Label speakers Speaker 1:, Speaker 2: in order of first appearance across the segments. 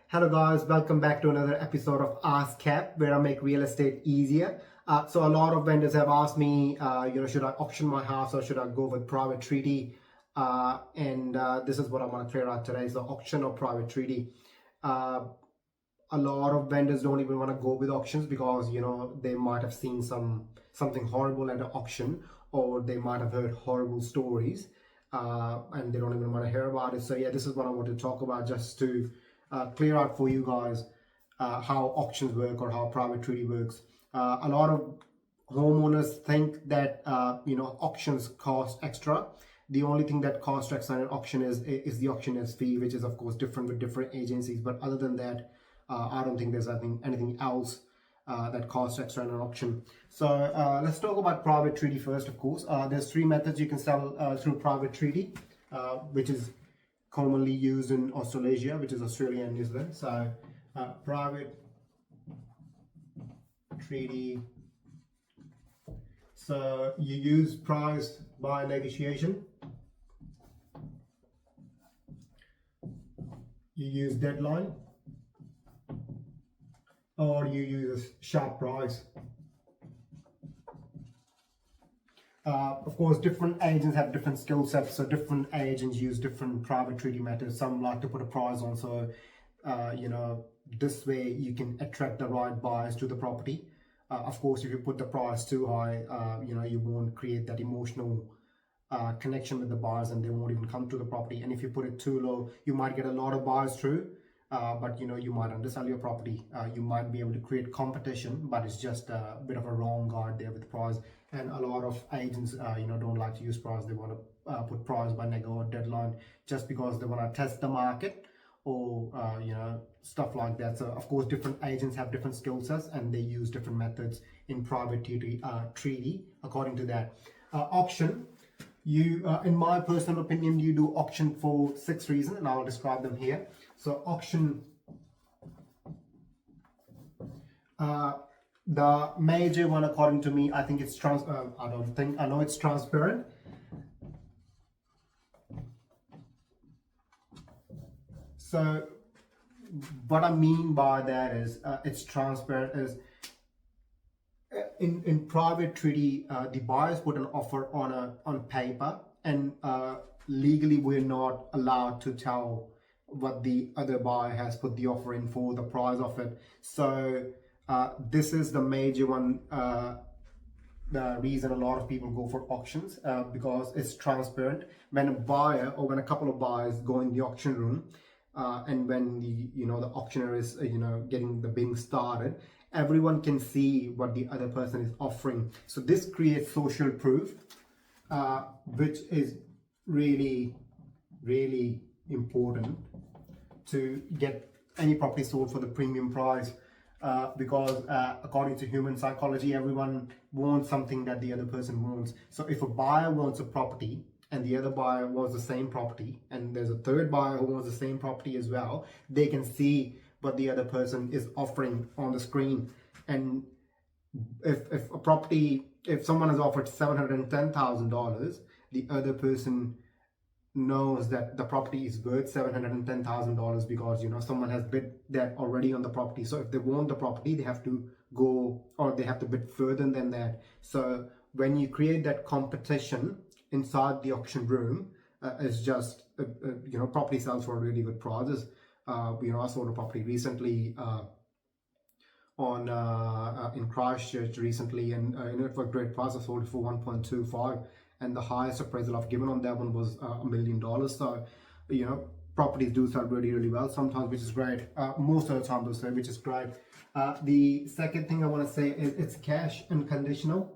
Speaker 1: Hello guys, welcome back to another episode of Ask Cap, where I make real estate easier. So a lot of vendors have asked me, should I auction my house or should I go with private treaty? And this is what I want to clear out today: so auction or private treaty. Uh, a lot of vendors don't even want to go with auctions because they might have seen something horrible at an auction, or they might have heard horrible stories, and they don't even want to hear about it. So yeah, this is what I want to talk about, just to clear out for you guys how auctions work or how private treaty works. A lot of homeowners think that auctions cost extra. The only thing that costs extra in an auction is the auctioneer's fee, which is of course different with different agencies. But other than that, I don't think there's anything else that costs extra in an auction. So let's talk about private treaty first. Of course, there's three methods you can sell through private treaty, which is commonly used in Australasia, which is Australia and New Zealand. So private treaty. So you use price by negotiation. You use deadline, or you use a sharp price. Of course, different agents have different skill sets, so different agents use different private treaty methods. Some like to put a price on, so this way you can attract the right buyers to the property. Of course, if you put the price too high, you won't create that emotional connection with the buyers, and they won't even come to the property. And if you put it too low, you might get a lot of buyers through, but you might undersell your property. You might be able to create competition, but it's just a bit of a wrong guard there with price. And a lot of agents don't like to use price. They want to put price by neg or deadline, just because they want to test the market, or stuff like that. So of course, different agents have different skill sets, and they use different methods in private treaty according to that. Auction, in my personal opinion, you do auction for 6 reasons, and I'll describe them here. So auction, the major one, according to me, I think it's I know it's transparent. So what I mean by that is it's transparent. Is in private treaty, the buyers put an offer on paper, and legally we're not allowed to tell what the other buyer has put the offer in for, the price of it. So this is the major one, the reason a lot of people go for auctions, because it's transparent. When a buyer, or when a couple of buyers go in the auction room, and when the auctioneer is getting the bidding started, everyone can see what the other person is offering. So this creates social proof, which is really important to get any property sold for the premium price, because according to human psychology, everyone wants something that the other person wants. So if a buyer wants a property and the other buyer wants the same property, and there's a third buyer who wants the same property as well, they can see what the other person is offering on the screen. And if someone has offered $710,000, the other person knows that the property is worth $710,000, because someone has bid that already on the property. So if they want the property, they have to go, or they have to bid further than that. So when you create that competition inside the auction room, it's just property sells for really good prices. I sold a property recently in Christchurch recently, and it for a great price. I sold it for 1.25, and the highest appraisal I've given on that one was $1 million. So properties do sell really well sometimes, which is great. Most of the time those sell, which is great. The second thing I want to say is it's cash and conditional.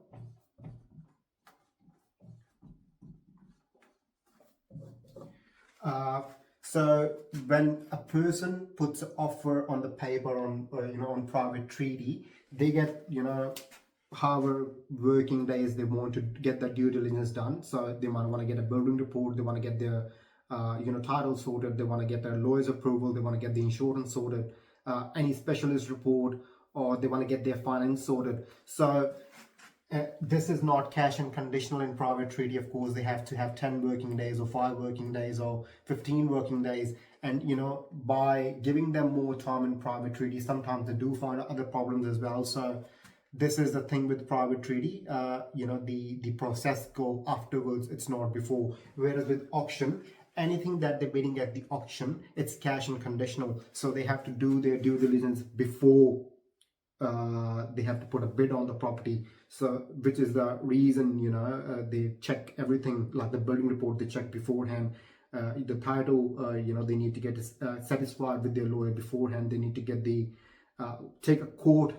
Speaker 1: So when a person puts an offer on the paper on private treaty, they get however working days they want to get the due diligence done. So they might want to get a building report, they want to get their title sorted, they want to get their lawyer's approval, they want to get the insurance sorted, any specialist report, or they want to get their finance sorted. So This is not cash and conditional in private treaty. Of course, they have to have 10 working days or 5 working days or 15 working days. And, by giving them more time in private treaty, sometimes they do find other problems as well. So this is the thing with private treaty. The process go afterwards. It's not before. Whereas with auction, anything that they're bidding at the auction, it's cash and conditional. So they have to do their due diligence before they have to put a bid on the property. So which is the reason they check everything, like the building report they check beforehand, the title, they need to get satisfied with their lawyer beforehand. They need to get the take a quote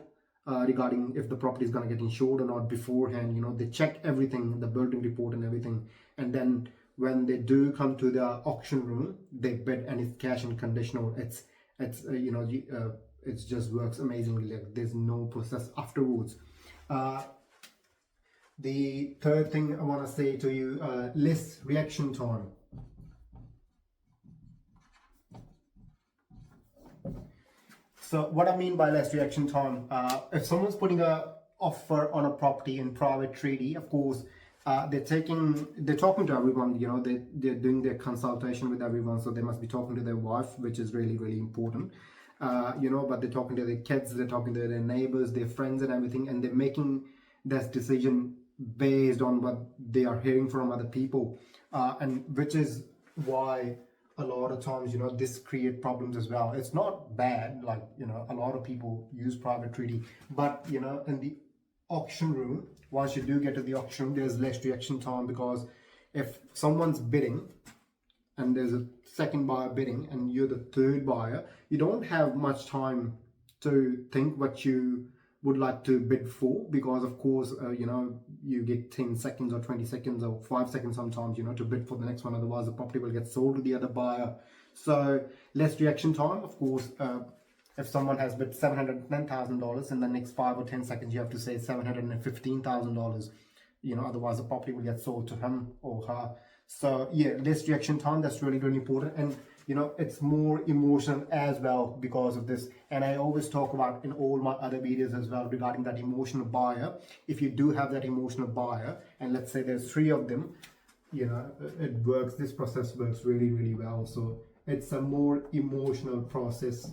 Speaker 1: regarding if the property is going to get insured or not beforehand. They check everything, the building report and everything, and then when they do come to the auction room, they bid, and it's cash and conditional. It just works amazingly. Like, there's no process afterwards. The third thing I want to say to you, less reaction time. So what I mean by less reaction time, if someone's putting a offer on a property in private treaty, of course, they're talking to everyone. They're doing their consultation with everyone, so they must be talking to their wife, which is really, really important. But they're talking to their kids, they're talking to their neighbors, their friends and everything, and they're making this decision based on what they are hearing from other people, and which is why a lot of times this create problems as well. It's not bad, like a lot of people use private treaty, but in the auction room, once you do get to the auction room, there's less reaction time, because if someone's bidding and there's a second buyer bidding and you're the third buyer, you don't have much time to think what you would like to bid for, because of course you get 10 seconds or 20 seconds or 5 seconds sometimes to bid for the next one, otherwise the property will get sold to the other buyer. So less reaction time, of course. If someone has bid $710,000, in the next 5 or 10 seconds you have to say $715,000, otherwise the property will get sold to him or her. So yeah, less reaction time, that's really, really important. And it's more emotional as well because of this. And I always talk about in all my other videos as well regarding that emotional buyer. If you do have that emotional buyer, and let's say there's 3 of them, this process works really, really well. So it's a more emotional process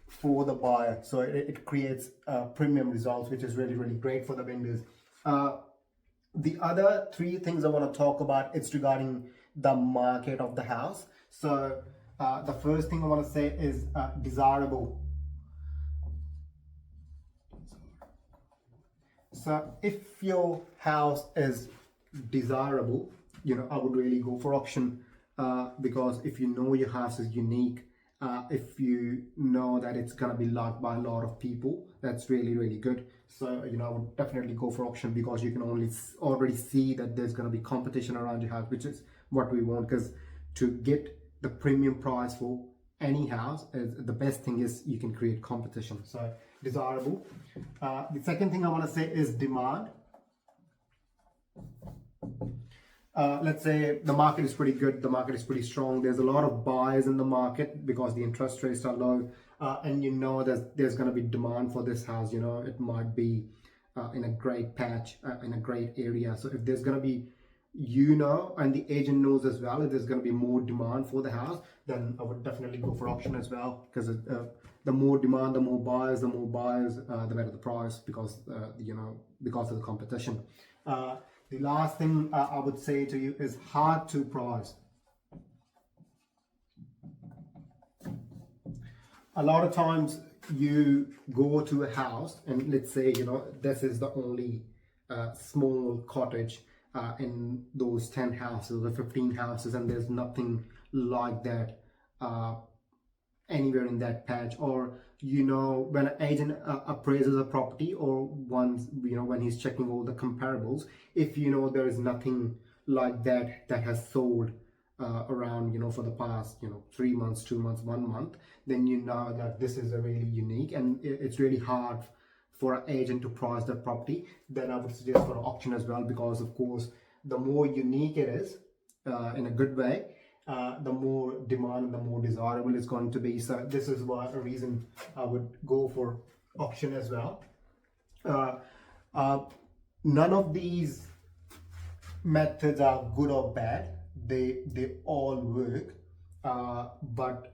Speaker 1: for the buyer. So it creates premium results, which is really, really great for the vendors. The other 3 things I want to talk about, it's regarding the market of the house. So the first thing I want to say is desirable. So if your house is desirable, I would really go for auction, because if your house is unique, if you know that it's gonna be liked by a lot of people, that's really, really good. So I would definitely go for auction, because you can already see that there's gonna be competition around your house, which is what we want. Because to get the premium price for any house, the best thing is you can create competition. So desirable. The second thing I want to say is demand. Let's say the market is pretty good, the market is pretty strong, there's a lot of buyers in the market because the interest rates are low, and there's going to be demand for this house. It might be in a great patch, in a great area. So if there's going to be, and the agent knows as well, if there's going to be more demand for the house, then I would definitely go for auction as well, because the more demand, the more buyers, the better the price, because because of the competition. The last thing I would say to you is hard to price. A lot of times you go to a house and let's say this is the only small cottage in those 10 houses or 15 houses, and there's nothing like that anywhere in that patch. Or when an agent appraises a property, or once when he's checking all the comparables, if there is nothing like that has sold around for the past 3 months, 2 months, 1 month, then that this is a really unique, and it's really hard for an agent to price that property. Then I would suggest for auction as well, because of course the more unique it is in a good way, the more demand, the more desirable it's going to be. So this is a reason I would go for auction as well. none of these methods are good or bad. They all work, but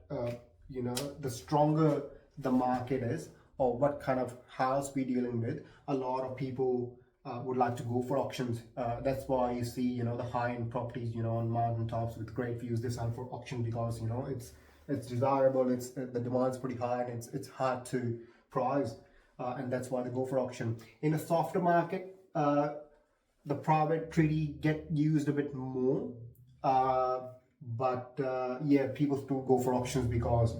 Speaker 1: the stronger the market is, or what kind of house we're dealing with, a lot of people would like to go for auctions. That's why you see the high-end properties on mountaintops with great views, they sell for auction, because it's desirable, it's the demand's pretty high, and it's hard to price, and that's why they go for auction. In a softer market, the private treaty get used a bit more, but yeah, people still go for auctions because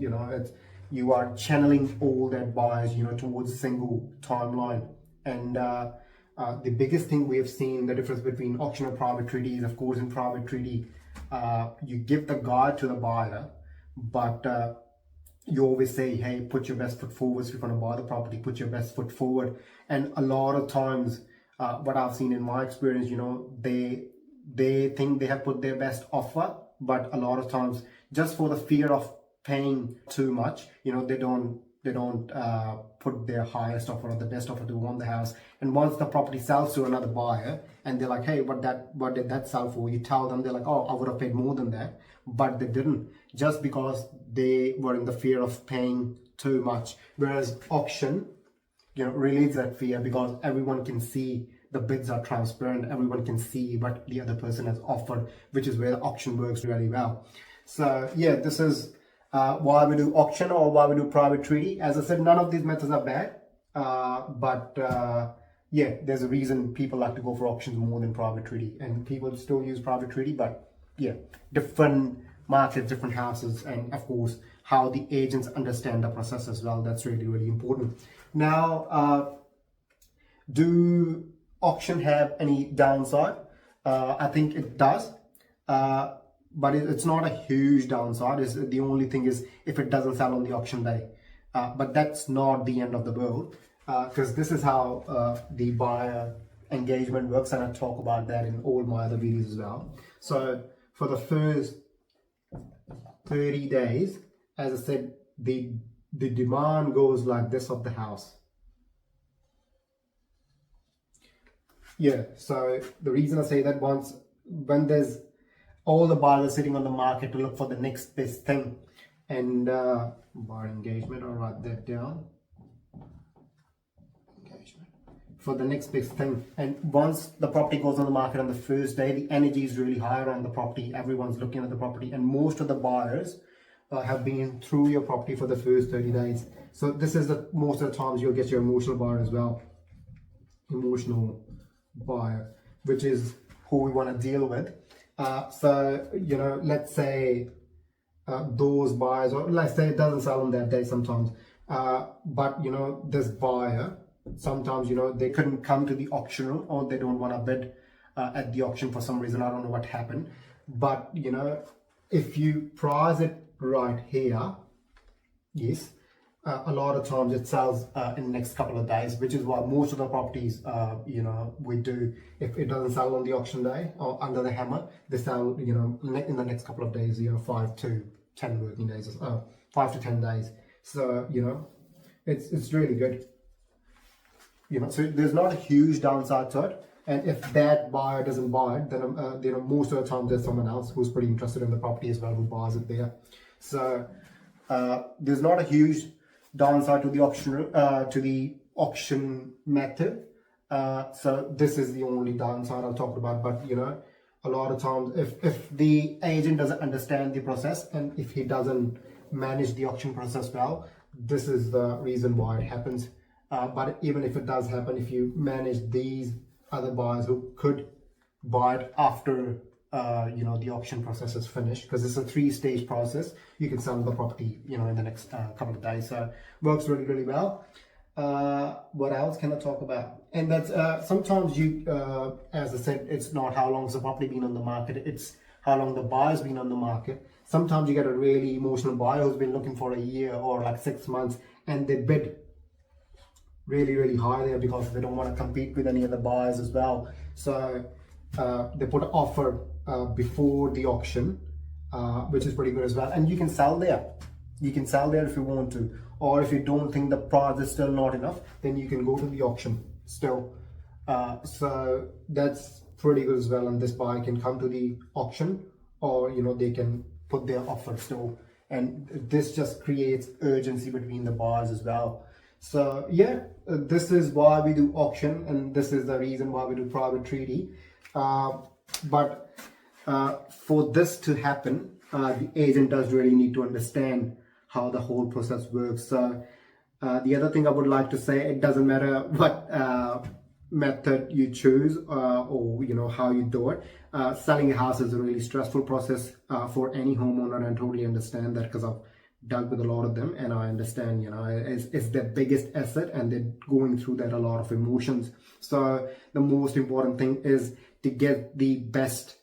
Speaker 1: you are channeling all that buyers towards a single timeline. And the biggest thing we have seen, the difference between auction and private treaty is, of course, in private treaty you give the guide to the buyer, but you always say, hey, put your best foot forward. If you're going to buy the property, put your best foot forward. And a lot of times what I've seen in my experience, they think they have put their best offer, but a lot of times, just for the fear of paying too much, they don't put their highest offer or the best offer to want the house. And once the property sells to another buyer and they're like, hey, what did that sell for? You tell them, they're like, oh, I would have paid more than that, but they didn't, just because they were in the fear of paying too much. Whereas auction relieves that fear, because everyone can see, the bids are transparent, everyone can see what the other person has offered, which is where the auction works really well. So yeah, this is why we do auction or why we do private treaty. As I said, none of these methods are bad, but yeah, there's a reason people like to go for auctions more than private treaty, and people still use private treaty, but yeah, different markets, different houses, and of course how the agents understand the process as well. That's really, really important. Now, do auction have any downside? I think it does, but it's not a huge downside. The only thing is if it doesn't sell on the auction day, but that's not the end of the world, because this is how the buyer engagement works, and I talk about that in all my other videos as well. So for the first 30 days, as I said, the demand goes like this of the house. Yeah, so the reason I say that, when there's all the buyers are sitting on the market to look for the next best thing, and buyer engagement, I'll write that down. Engagement for the next best thing. And once the property goes on the market on the first day, the energy is really high around the property. Everyone's looking at the property, and most of the buyers have been through your property for the first 30 days. So this is most of the times you'll get your emotional buyer as well. Emotional buyer, which is who we want to deal with. So let's say those buyers, or let's say it doesn't sell on that day sometimes, but this buyer, sometimes they couldn't come to the auction room, or they don't want to bid at the auction for some reason. I don't know what happened, but if you price it right here, yes, a lot of times it sells in the next couple of days, which is why most of the properties we do, if it doesn't sell on the auction day or under the hammer, they sell in the next couple of days, 5 to 10 working days, 5 to 10 days. So it's really good. So there's not a huge downside to it. And if that buyer doesn't buy it, then most of the time there's someone else who's pretty interested in the property as well, who buys it there. So there's not a huge downside to the auction method. So this is the only downside I'll talk about. But a lot of times, if the agent doesn't understand the process, and if he doesn't manage the auction process well, this is the reason why it happens. But even if it does happen, if you manage these other buyers who could buy it after the auction process is finished, because it's a 3-stage process, you can sell the property in the next couple of days. So works really, really well. What else can I talk about? And that's sometimes as I said, it's not how long has the property been on the market, it's how long the buyer's been on the market. Sometimes you get a really emotional buyer who's been looking for a year or like 6 months, and they bid really, really high there because they don't want to compete with any other buyers as well. So they put an offer before the auction, which is pretty good as well. And you can sell there. You can sell there if you want to. Or if you don't think the price is still not enough, then you can go to the auction still. So that's pretty good as well. And this buyer can come to the auction, or they can put their offer store, and this just creates urgency between the buyers as well. So yeah, this is why we do auction, and this is the reason why we do private treaty. But for this to happen, the agent does really need to understand how the whole process works. So the other thing I would like to say, it doesn't matter what method you choose, or how you do it. Selling a house is a really stressful process for any homeowner, and I totally understand that, because I've dealt with a lot of them, and I understand it's their biggest asset, and they're going through that a lot of emotions. So the most important thing is to get the best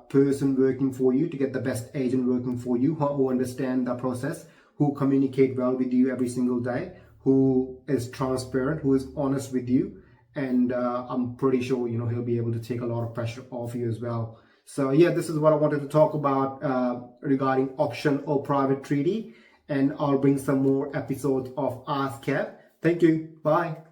Speaker 1: person working for you, to get the best agent working for you, who understand the process, who communicate well with you every single day, who is transparent, who is honest with you. And I'm pretty sure he'll be able to take a lot of pressure off you as well. So yeah, this is what I wanted to talk about regarding auction or private treaty, and I'll bring some more episodes of Ask Kev. Thank you. Bye.